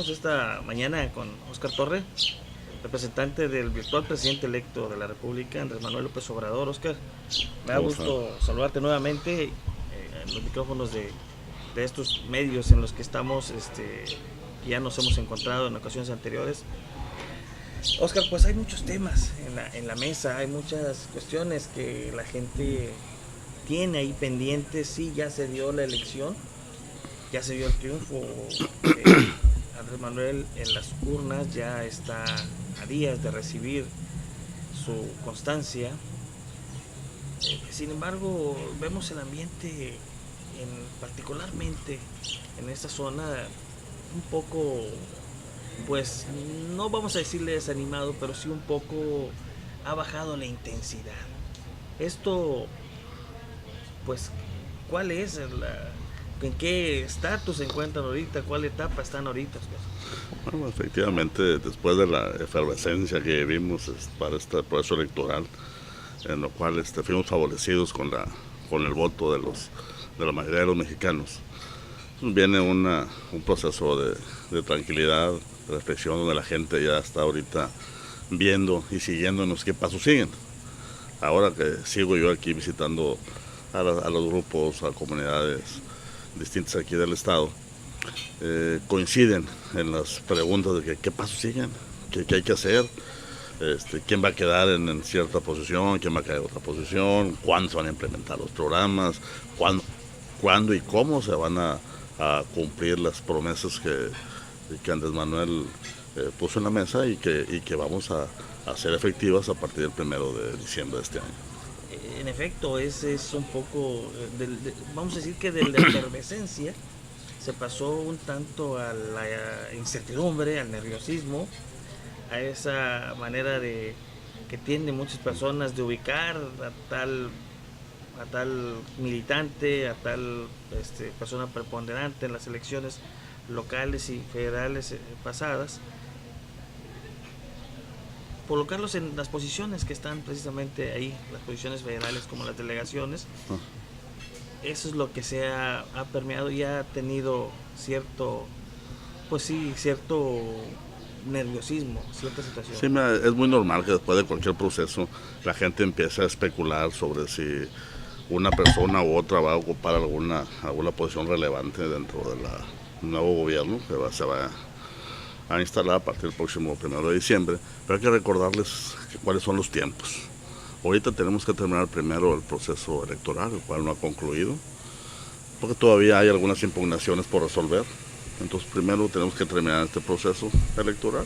estamos esta mañana con Óscar Torre, representante del virtual presidente electo de la República, Andrés Manuel López Obrador. Óscar, me da ¿Cómo está? gusto saludarte nuevamente en los micrófonos de estos medios en los que estamos, que ya nos hemos encontrado en ocasiones anteriores. Óscar, pues hay muchos temas en la mesa, hay muchas cuestiones que la gente tiene ahí pendientes. Sí, ya se dio la elección, ya se dio el triunfo. Andrés Manuel en las urnas ya está a días de recibir su constancia. Sin embargo, vemos el ambiente, particularmente en esta zona, un poco, pues no vamos a decirle desanimado, pero sí un poco ha bajado la intensidad. Esto, pues, ¿cuál es en qué estatus se encuentran ahorita? ¿Cuál etapa están ahorita? Bueno, efectivamente, después de la efervescencia que vimos para este proceso electoral, en lo cual fuimos favorecidos con el voto de la mayoría de los mexicanos, viene un proceso de tranquilidad, de reflexión, donde la gente ya está ahorita viendo y siguiéndonos qué pasos siguen. Ahora que sigo yo aquí visitando a los grupos, a comunidades distintas aquí del estado, coinciden en las preguntas de qué pasos siguen, qué hay que hacer, quién va a quedar en cierta posición, quién va a quedar en otra posición, cuándo se van a implementar los programas, cuándo y cómo se van a cumplir las promesas que Andrés Manuel puso en la mesa y que vamos a hacer efectivas a partir del 1 de diciembre de este año. En efecto, ese es un poco, vamos a decir que de la efervescencia se pasó un tanto a la incertidumbre, al nerviosismo, a esa manera que tienen muchas personas de ubicar a tal militante, a tal persona preponderante en las elecciones locales y federales pasadas, colocarlos en las posiciones que están precisamente ahí, las posiciones federales como las delegaciones. Eso es lo que ha permeado y ha tenido cierto nerviosismo, cierta situación. Sí, mira, es muy normal que después de cualquier proceso la gente empiece a especular sobre si una persona u otra va a ocupar alguna posición relevante dentro del nuevo gobierno que se va a instalar a partir del próximo 1 de diciembre. Pero hay que recordarles cuáles son los tiempos. Ahorita tenemos que terminar primero el proceso electoral, el cual no ha concluido, porque todavía hay algunas impugnaciones por resolver. Entonces primero tenemos que terminar este proceso electoral.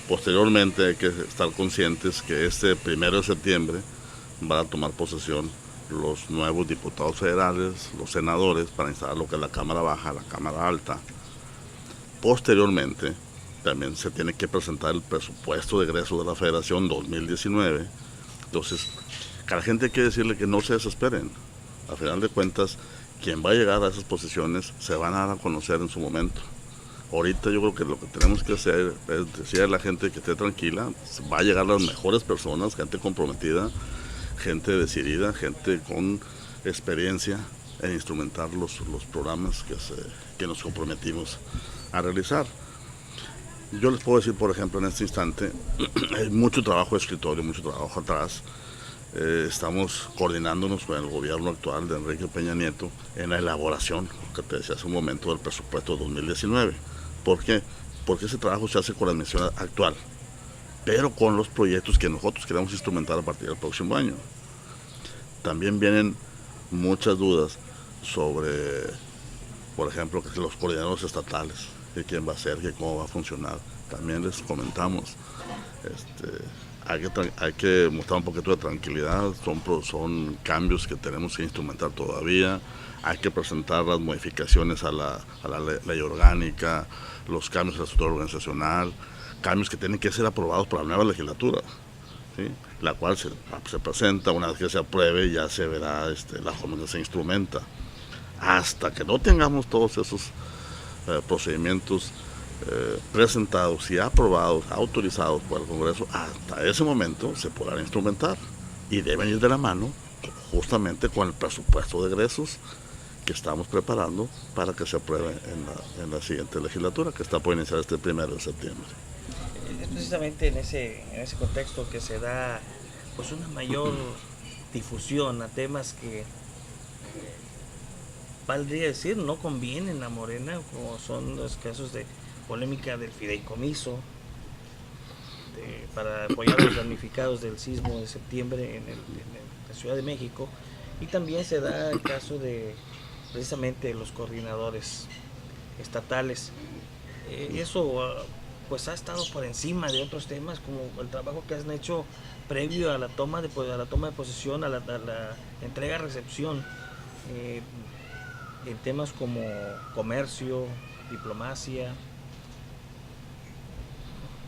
Posteriormente hay que estar conscientes que este 1 de septiembre van a tomar posesión los nuevos diputados federales, los senadores, para instalar lo que es la Cámara Baja, la Cámara Alta. Posteriormente también se tiene que presentar el presupuesto de egresos de la Federación 2019. Entonces, a la gente hay que decirle que no se desesperen. A final de cuentas, quien va a llegar a esas posiciones se van a dar a conocer en su momento. Ahorita yo creo que lo que tenemos que hacer es decir a la gente que esté tranquila, va a llegar las mejores personas, gente comprometida, gente decidida, gente con experiencia en instrumentar los programas que nos comprometimos a realizar. Yo les puedo decir, por ejemplo, en este instante, hay mucho trabajo de escritorio, mucho trabajo atrás. Estamos coordinándonos con el gobierno actual de Enrique Peña Nieto en la elaboración, que te decía hace un momento, del presupuesto 2019. ¿Por qué? Porque ese trabajo se hace con la administración actual, pero con los proyectos que nosotros queremos instrumentar a partir del próximo año. También vienen muchas dudas sobre, por ejemplo, que los coordinadores estatales, que quién va a ser, que cómo va a funcionar. También les comentamos, hay que mostrar un poquito de tranquilidad, son cambios que tenemos que instrumentar todavía, hay que presentar las modificaciones a la ley orgánica, los cambios a la estructura organizacional, cambios que tienen que ser aprobados por la nueva legislatura, ¿sí? La cual se presenta, una vez que se apruebe ya se verá la forma en que se instrumenta. Hasta que no tengamos todos esos procedimientos presentados y aprobados, autorizados por el Congreso, hasta ese momento se podrán instrumentar y deben ir de la mano justamente con el presupuesto de egresos que estamos preparando para que se apruebe en la siguiente legislatura, que está por iniciar este 1 de septiembre. Es precisamente en ese contexto que se da pues una mayor difusión a temas que valdría decir no convienen a Morena, como son los casos de polémica del fideicomiso para apoyar a los damnificados del sismo de septiembre en la Ciudad de México, y también se da el caso de precisamente los coordinadores estatales. Eso pues ha estado por encima de otros temas, como el trabajo que han hecho previo a la toma de posesión, a la entrega-recepción, en temas como comercio, diplomacia.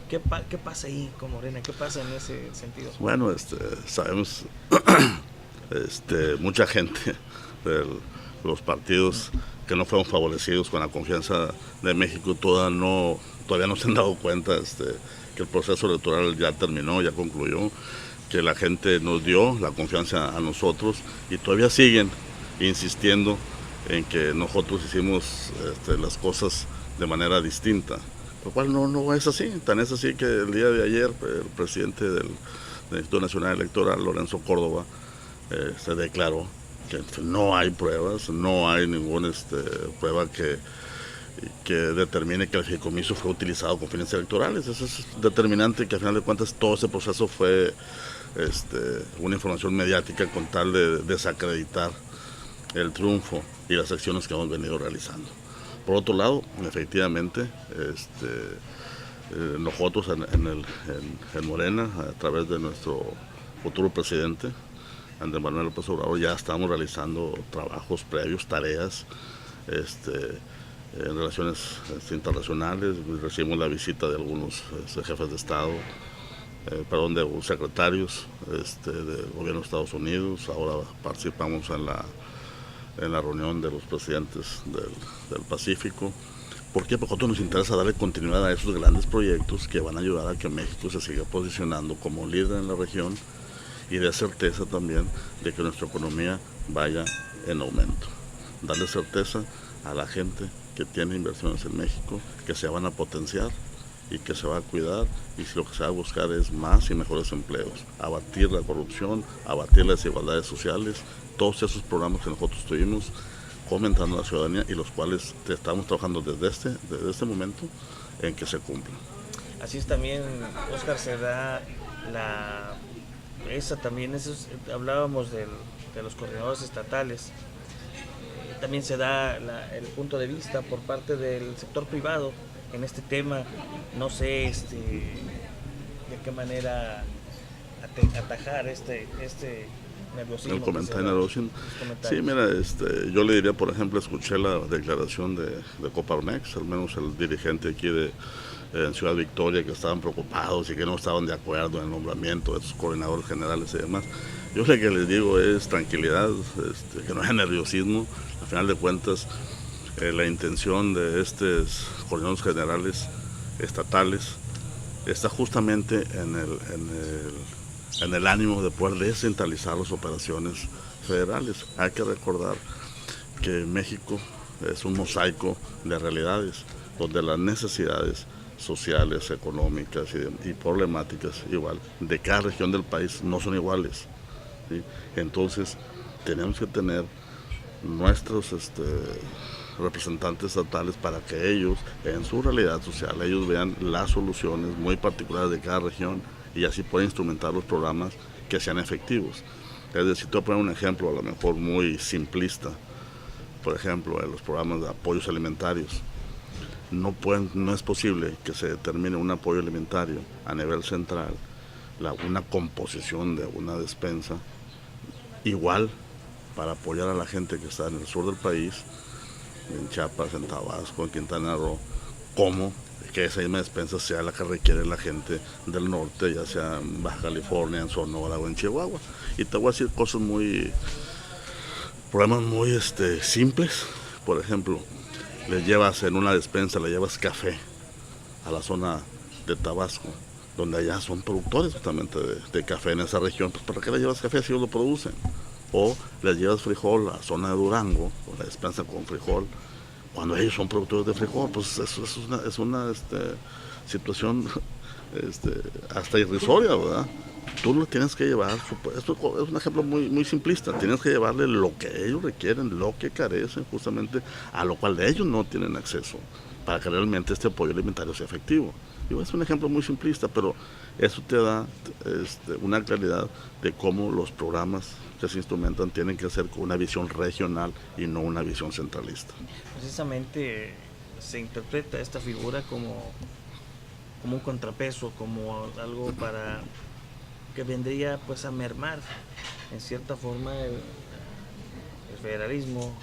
¿Qué pasa ahí con Morena? ¿Qué pasa en ese sentido? Bueno, sabemos mucha gente de los partidos que no fueron favorecidos con la confianza de México todavía no se han dado cuenta que el proceso electoral ya terminó, ya concluyó, que la gente nos dio la confianza a nosotros y todavía siguen insistiendo en que nosotros hicimos las cosas de manera distinta, lo cual no es así. Tan es así que el día de ayer el presidente del Instituto Nacional Electoral, Lorenzo Córdoba, se declaró que no hay pruebas, no hay ninguna prueba que determine que el fideicomiso fue utilizado con fines electorales. Eso es determinante, que al final de cuentas todo ese proceso fue una información mediática con tal de desacreditar el triunfo y las acciones que hemos venido realizando. Por otro lado, efectivamente, nosotros en Morena, a través de nuestro futuro presidente, Andrés Manuel López Obrador, ya estamos realizando trabajos previos, tareas, en relaciones internacionales. Recibimos la visita de algunos jefes de Estado, de secretarios del gobierno de Estados Unidos. Ahora participamos en la reunión de los presidentes del Pacífico. ¿Por qué? Porque a nosotros nos interesa darle continuidad a esos grandes proyectos que van a ayudar a que México se siga posicionando como líder en la región y de certeza también de que nuestra economía vaya en aumento. Darle certeza a la gente que tiene inversiones en México, que se van a potenciar y que se va a cuidar, y lo que se va a buscar es más y mejores empleos, abatir la corrupción, abatir las desigualdades sociales, todos esos programas que nosotros tuvimos comentando a la ciudadanía y los cuales estamos trabajando desde este momento en que se cumplan. Así es también, Óscar, se da hablábamos de los coordinadores estatales, también se da el punto de vista por parte del sector privado en este tema. No sé de qué manera atajar este nerviosismo. El comentario. Sí, mira, yo le diría, por ejemplo, escuché la declaración de Coparmex, al menos el dirigente aquí en Ciudad Victoria, que estaban preocupados y que no estaban de acuerdo en el nombramiento de estos coordinadores generales y demás. Yo lo que les digo es tranquilidad, que no haya nerviosismo. Al final de cuentas, la intención de estos coordinadores generales estatales está justamente en el ánimo de poder descentralizar las operaciones federales. Hay que recordar que México es un mosaico de realidades, donde las necesidades sociales, económicas y problemáticas igual de cada región del país no son iguales, ¿sí? Entonces tenemos que tener nuestros representantes estatales para que ellos, en su realidad social, ellos vean las soluciones muy particulares de cada región y así pueden instrumentar los programas que sean efectivos. Es decir, te voy a poner un ejemplo a lo mejor muy simplista. Por ejemplo, en los programas de apoyos alimentarios. No es posible que se determine un apoyo alimentario a nivel central, una composición de una despensa igual para apoyar a la gente que está en el sur del país, en Chiapas, en Tabasco, en Quintana Roo, como que esa misma despensa sea la que requiere la gente del norte, ya sea en Baja California, en Sonora o en Chihuahua. Y te voy a decir problemas muy simples. Por ejemplo, en una despensa le llevas café a la zona de Tabasco, donde allá son productores justamente de café en esa región. Pues ¿para qué le llevas café si ellos lo producen? o les llevas frijol a la zona de Durango, o la despensa con frijol, cuando ellos son productores de frijol, pues eso es una situación hasta irrisoria, ¿verdad? Tú lo tienes que llevar, esto es un ejemplo muy simplista, tienes que llevarle lo que ellos requieren, lo que carecen justamente, a lo cual ellos no tienen acceso, para que realmente este apoyo alimentario sea efectivo. Digo, es un ejemplo muy simplista, pero eso te da una claridad de cómo los programas que se instrumentan tienen que ser con una visión regional y no una visión centralista. Precisamente se interpreta esta figura como un contrapeso, como algo para que vendría pues a mermar en cierta forma el federalismo,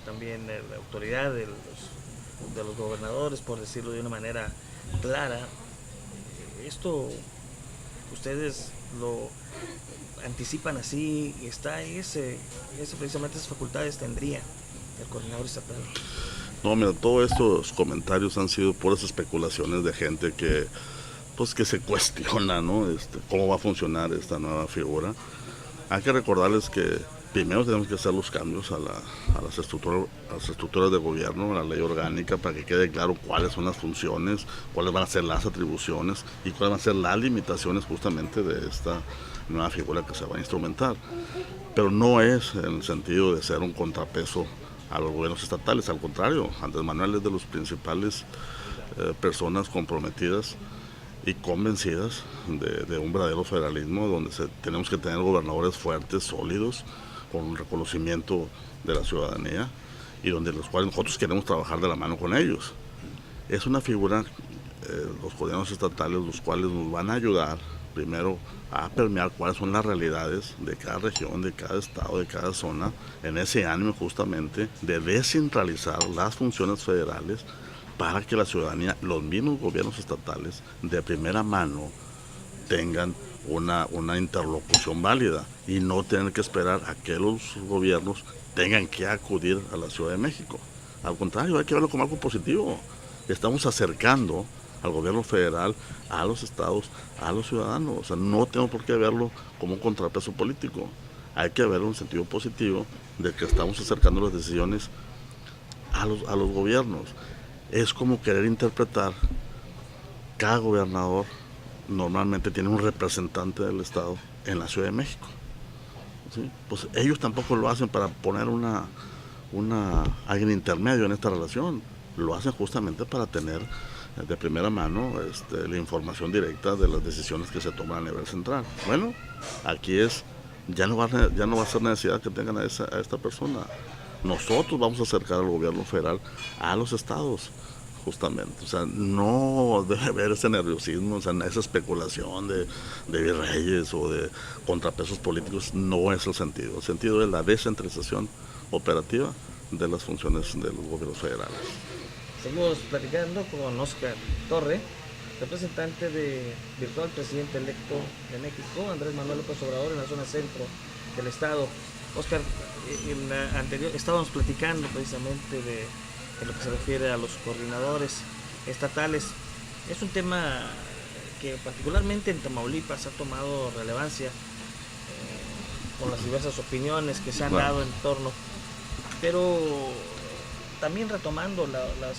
también la autoridad de los gobernadores, por decirlo de una manera clara. Esto ustedes lo anticipan así, y está precisamente esas facultades tendría el coordinador estatal. No, mira, todos estos comentarios han sido puras especulaciones de gente que se cuestiona, ¿no? Cómo va a funcionar esta nueva figura. Hay que recordarles que primero tenemos que hacer los cambios a las estructuras de gobierno, a la ley orgánica, para que quede claro cuáles son las funciones, cuáles van a ser las atribuciones y cuáles van a ser las limitaciones justamente de esta nueva figura que se va a instrumentar. Pero no es en el sentido de ser un contrapeso a los gobiernos estatales, al contrario, Andrés Manuel es de los principales personas comprometidas y convencidas de un verdadero federalismo donde tenemos que tener gobernadores fuertes, sólidos, con un reconocimiento de la ciudadanía y donde los cuales nosotros queremos trabajar de la mano con ellos. Es una figura, los gobiernos estatales, los cuales nos van a ayudar primero a permear cuáles son las realidades de cada región, de cada estado, de cada zona, en ese ánimo justamente de descentralizar las funciones federales para que la ciudadanía, los mismos gobiernos estatales, de primera mano tengan una interlocución válida y no tener que esperar a que los gobiernos tengan que acudir a la Ciudad de México. Al contrario, hay que verlo como algo positivo. Estamos acercando al gobierno federal, a los estados, a los ciudadanos. O sea, no tenemos por qué verlo como un contrapeso político. Hay que verlo en un sentido positivo de que estamos acercando las decisiones a los gobiernos. Es como querer interpretar, cada gobernador normalmente tiene un representante del estado en la Ciudad de México, ¿sí? Pues ellos tampoco lo hacen para poner alguien intermedio en esta relación, lo hacen justamente para tener de primera mano la información directa de las decisiones que se toman a nivel central. Bueno, aquí ya no va a ser necesidad que tengan a esta persona. Nosotros vamos a acercar al gobierno federal a los estados, justamente. O sea, no debe haber ese nerviosismo, o sea, esa especulación de virreyes o de contrapesos políticos, no es el sentido. El sentido es la descentralización operativa de las funciones de los gobiernos federales. Seguimos platicando con Óscar Torre, representante virtual presidente electo de México, Andrés Manuel López Obrador, en la zona centro del estado. Óscar, en la anterior estábamos platicando precisamente de lo que se refiere a los coordinadores estatales. Es un tema que particularmente en Tamaulipas ha tomado relevancia con las diversas opiniones que se han dado en torno, pero también retomando las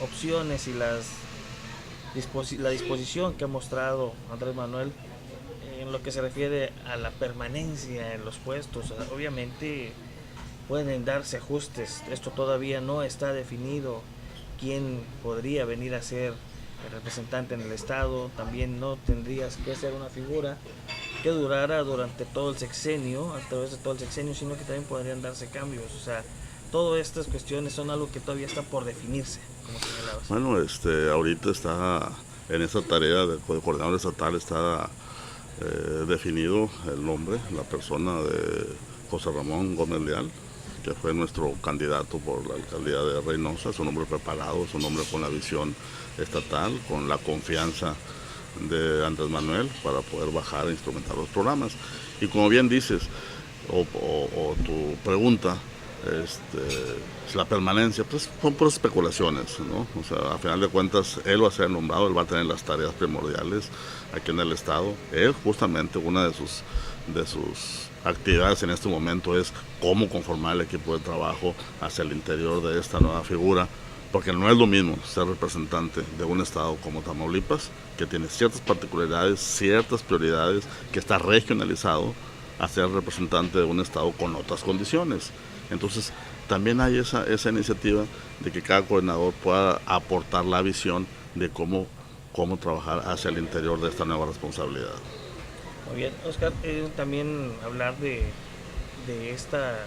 opciones y la disposición que ha mostrado Andrés Manuel en lo que se refiere a la permanencia en los puestos. Obviamente pueden darse ajustes, esto todavía no está definido quién podría venir a ser el representante en el estado. También no tendrías que ser una figura que durara durante todo el sexenio, a través de todo el sexenio, sino que también podrían darse cambios. O sea, todas estas cuestiones son algo que todavía está por definirse, como señalabas. Bueno, ahorita está en esa tarea de coordinador estatal, está definido el nombre, la persona de José Ramón Gómez Leal, que fue nuestro candidato por la alcaldía de Reynosa. Es un hombre preparado, es un hombre con la visión estatal, con la confianza de Andrés Manuel para poder bajar e instrumentar los programas. Y como bien dices, o tu pregunta, la permanencia, pues son puras especulaciones, ¿no? O sea, a final de cuentas, él va a ser nombrado, él va a tener las tareas primordiales aquí en el estado. Él, justamente, una de de sus actividades en este momento es cómo conformar el equipo de trabajo hacia el interior de esta nueva figura, porque no es lo mismo ser representante de un estado como Tamaulipas, que tiene ciertas particularidades, ciertas prioridades, que está regionalizado, a ser representante de un estado con otras condiciones. Entonces, también hay esa iniciativa de que cada coordinador pueda aportar la visión de cómo trabajar hacia el interior de esta nueva responsabilidad. Muy bien, Oscar, también hablar de esta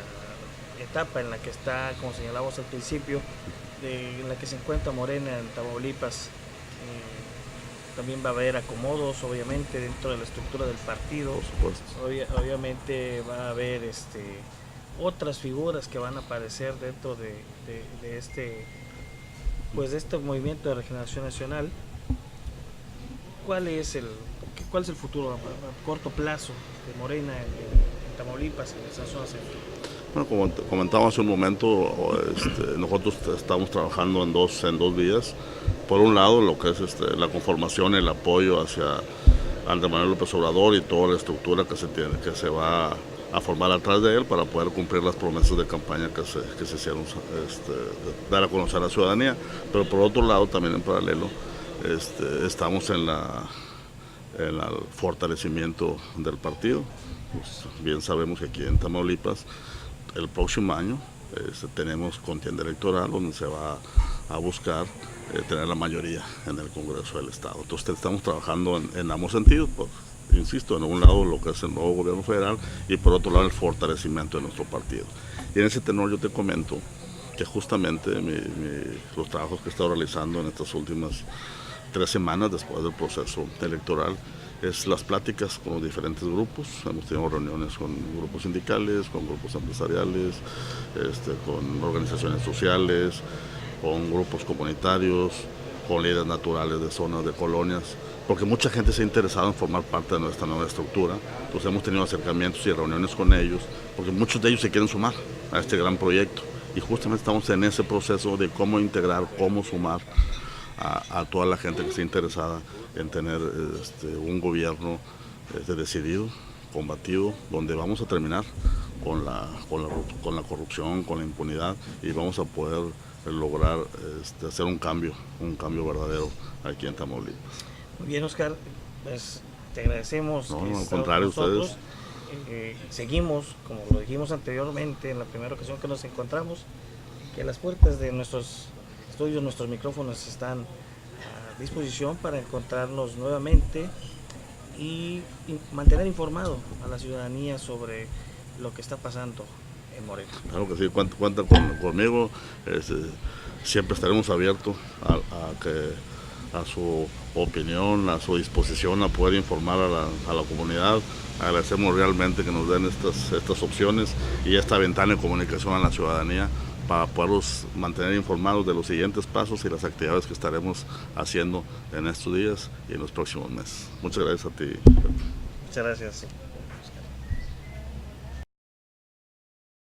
etapa en la que está, como señalamos al principio, en la que se encuentra Morena en Tamaulipas. También va a haber acomodos, obviamente, dentro de la estructura del partido. Por supuesto. Obviamente va a haber otras figuras que van a aparecer dentro de este movimiento de regeneración nacional. ¿Cuál es el futuro a corto plazo de Morena en Tamaulipas, en esa zona centro? Bueno, como comentamos hace un momento, nosotros estamos trabajando en dos vías. Por un lado, lo que es la conformación, el apoyo hacia Andrés Manuel López Obrador y toda la estructura que se va a formar atrás de él para poder cumplir las promesas de campaña que se hicieron, dar a conocer a la ciudadanía. Pero por otro lado, también en paralelo, estamos en el fortalecimiento del partido. Pues bien sabemos que aquí en Tamaulipas el próximo año tenemos contienda electoral donde se va a buscar tener la mayoría en el Congreso del Estado. Entonces estamos trabajando en ambos sentidos, pues, insisto, en un lado lo que es el nuevo gobierno federal y por otro lado el fortalecimiento de nuestro partido. Y en ese tenor yo te comento que justamente los trabajos que he estado realizando en estas últimas 3 semanas después del proceso electoral es las pláticas con los diferentes grupos. Hemos tenido reuniones con grupos sindicales, con grupos empresariales, con organizaciones sociales, con grupos comunitarios, con líderes naturales de zonas, de colonias, porque mucha gente se ha interesado en formar parte de nuestra nueva estructura. Entonces hemos tenido acercamientos y reuniones con ellos, porque muchos de ellos se quieren sumar a este gran proyecto. Y justamente estamos en ese proceso de cómo integrar, cómo sumar a toda la gente que esté interesada en tener un gobierno decidido, combativo, donde vamos a terminar con la corrupción, con la impunidad, y vamos a poder lograr hacer un cambio verdadero aquí en Tamaulipas. Muy bien, Oscar, pues te agradecemos. No, al contrario, ustedes. Seguimos, como lo dijimos anteriormente, en la primera ocasión que nos encontramos, que las puertas de nuestros estudios, nuestros micrófonos están a disposición para encontrarnos nuevamente y mantener informado a la ciudadanía sobre lo que está pasando en Morena. Claro que sí, cuenta conmigo, siempre estaremos abiertos a su opinión, a su disposición a poder informar a la comunidad. Agradecemos realmente que nos den estas opciones y esta ventana de comunicación a la ciudadanía para poderlos mantener informados de los siguientes pasos y las actividades que estaremos haciendo en estos días y en los próximos meses. Muchas gracias a ti. Muchas gracias.